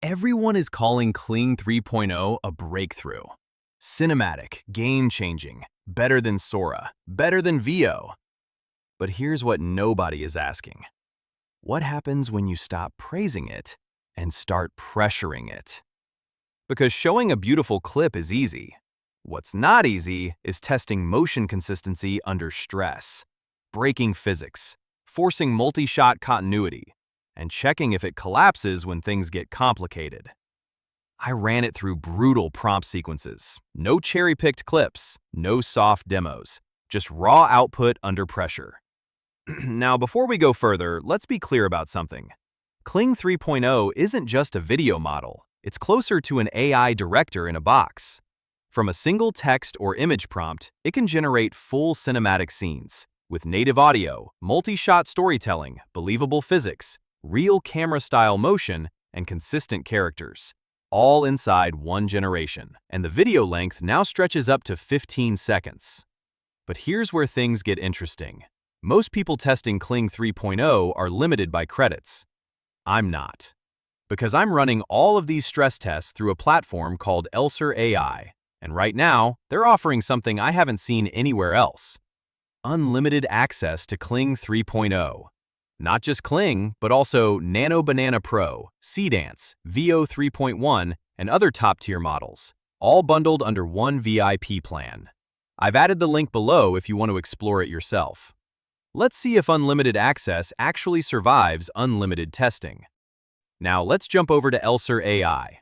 Everyone is calling Kling 3.0 a breakthrough. Cinematic, game-changing, better than Sora, better than VO. But here's what nobody is asking. What happens when you stop praising it and start pressuring it? Because showing a beautiful clip is easy. What's not easy is testing motion consistency under stress, breaking physics, forcing multi-shot continuity, and checking if it collapses when things get complicated. I ran it through brutal prompt sequences, no cherry-picked clips, no soft demos, just raw output under pressure. Now, before we go further, let's be clear about something. Kling 3.0 isn't just a video model, it's closer to an AI director in a box. From a single text or image prompt, it can generate full cinematic scenes, with native audio, multi-shot storytelling, believable physics, real camera-style motion, and consistent characters, all inside one generation. And the video length now stretches up to 15 seconds. But here's where things get interesting. Most people testing Kling 3.0 are limited by credits. I'm not. Because I'm running all of these stress tests through a platform called Elser AI, and right now, they're offering something I haven't seen anywhere else. Unlimited access to Kling 3.0. Not just Kling, but also Nano Banana Pro, C-Dance, VO 3.1, and other top-tier models, all bundled under one VIP plan. I've added the link below if you want to explore it yourself. Let's see if unlimited access actually survives unlimited testing. Now let's jump over to Elser AI.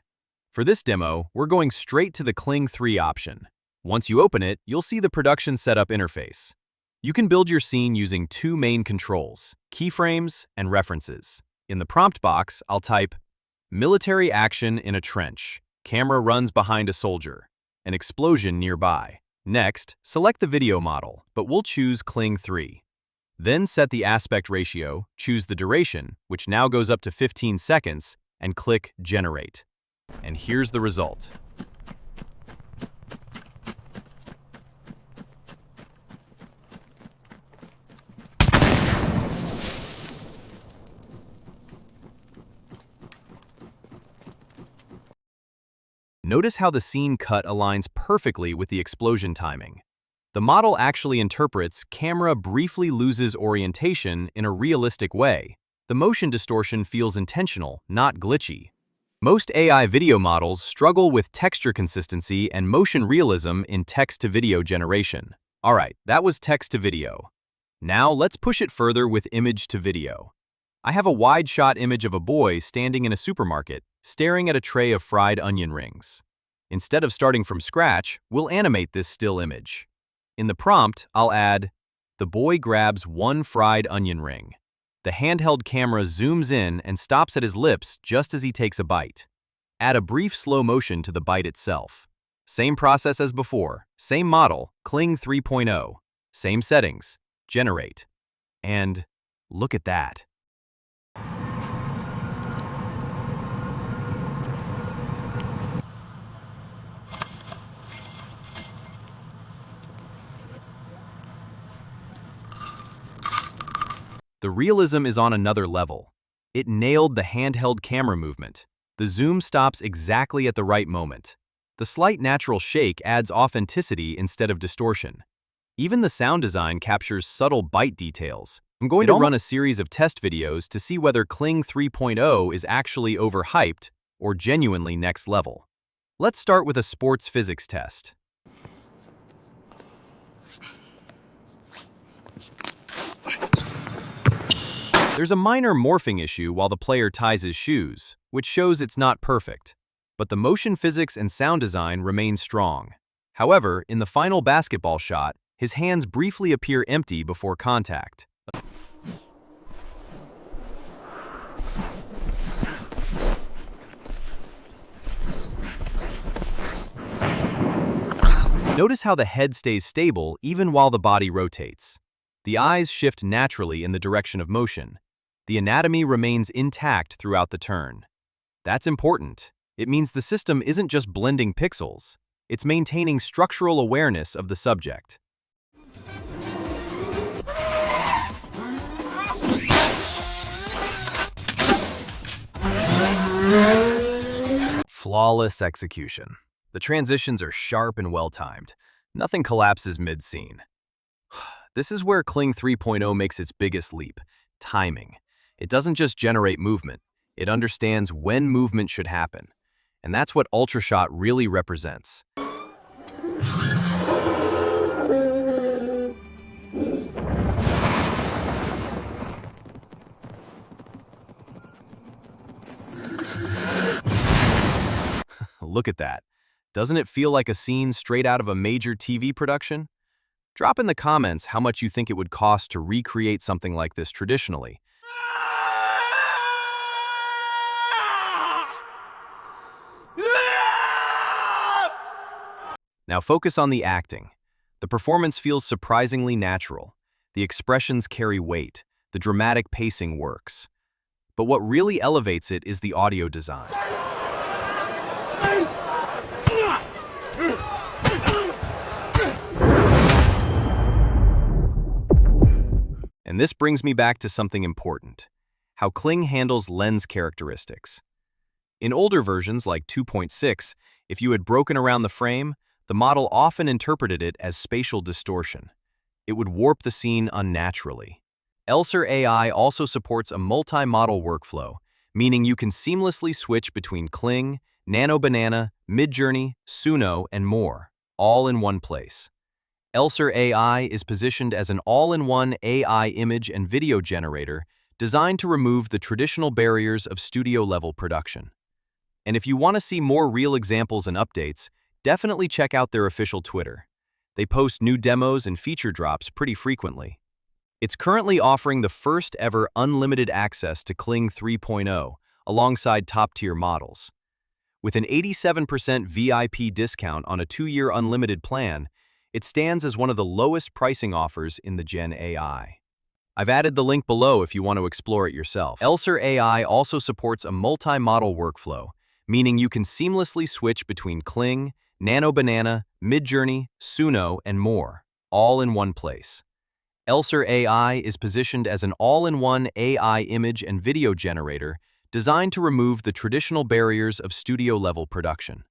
For this demo, we're going straight to the Kling 3 option. Once you open it, you'll see the production setup interface. You can build your scene using two main controls, keyframes and references. In the prompt box, I'll type, military action in a trench, camera runs behind a soldier, an explosion nearby. Next, select the video model, but we'll choose Kling 3. Then set the aspect ratio, choose the duration, which now goes up to 15 seconds, and click Generate. And here's the result. Notice how the scene cut aligns perfectly with the explosion timing. The model actually interprets camera briefly loses orientation in a realistic way. The motion distortion feels intentional, not glitchy. Most AI video models struggle with texture consistency and motion realism in text-to-video generation. Alright, that was text-to-video. Now let's push it further with image-to-video. I have a wide-shot image of a boy standing in a supermarket, staring at a tray of fried onion rings. Instead of starting from scratch, we'll animate this still image. In the prompt, I'll add, the boy grabs one fried onion ring. The handheld camera zooms in and stops at his lips just as he takes a bite. Add a brief slow motion to the bite itself. Same process as before, same model, Kling 3.0, same settings, generate. And look at that. The realism is on another level. It nailed the handheld camera movement. The zoom stops exactly at the right moment. The slight natural shake adds authenticity instead of distortion. Even the sound design captures subtle bite details. I'm going to run a series of test videos to see whether Kling 3.0 is actually overhyped or genuinely next level. Let's start with a sports physics test. There's a minor morphing issue while the player ties his shoes, which shows it's not perfect. But the motion physics and sound design remain strong. However, in the final basketball shot, his hands briefly appear empty before contact. Notice how the head stays stable even while the body rotates. The eyes shift naturally in the direction of motion. The anatomy remains intact throughout the turn. That's important. It means the system isn't just blending pixels, it's maintaining structural awareness of the subject. Flawless execution. The transitions are sharp and well-timed. Nothing collapses mid-scene. This is where Kling 3.0 makes its biggest leap: timing. It doesn't just generate movement, it understands when movement should happen. And that's what UltraShot really represents. Look at that. Doesn't it feel like a scene straight out of a major TV production? Drop in the comments how much you think it would cost to recreate something like this traditionally. Now focus on the acting. The performance feels surprisingly natural. The expressions carry weight. The dramatic pacing works. But what really elevates it is the audio design. And this brings me back to something important: how Kling handles lens characteristics. In older versions like 2.6, if you had broken around the frame, the model often interpreted it as spatial distortion. It would warp the scene unnaturally. Elser AI also supports a multi-model workflow, meaning you can seamlessly switch between Kling, Nano Banana, Midjourney, Suno, and more, all in one place. Elser AI is positioned as an all-in-one AI image and video generator designed to remove the traditional barriers of studio-level production. And if you want to see more real examples and updates, definitely check out their official Twitter. They post new demos and feature drops pretty frequently. It's currently offering the first ever unlimited access to Kling 3.0 alongside top-tier models. With an 87% VIP discount on a 2-year unlimited plan, it stands as one of the lowest pricing offers in the Gen AI. I've added the link below if you want to explore it yourself. Elser AI also supports a multi-model workflow, meaning you can seamlessly switch between Kling, Nano Banana, Midjourney, Suno, and more, all in one place. Elser AI is positioned as an all-in-one AI image and video generator designed to remove the traditional barriers of studio-level production.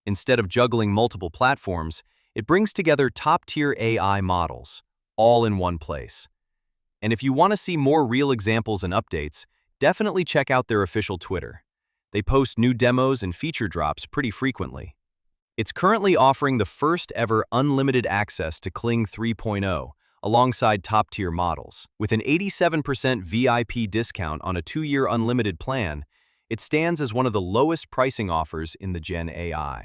Instead of juggling multiple platforms, it brings together top-tier AI models, all in one place. And if you want to see more real examples and updates, definitely check out their official Twitter. They post new demos and feature drops pretty frequently. It's currently offering the first ever unlimited access to Kling 3.0 alongside top-tier models. With an 87% VIP discount on a 2-year unlimited plan, it stands as one of the lowest pricing offers in the Gen AI.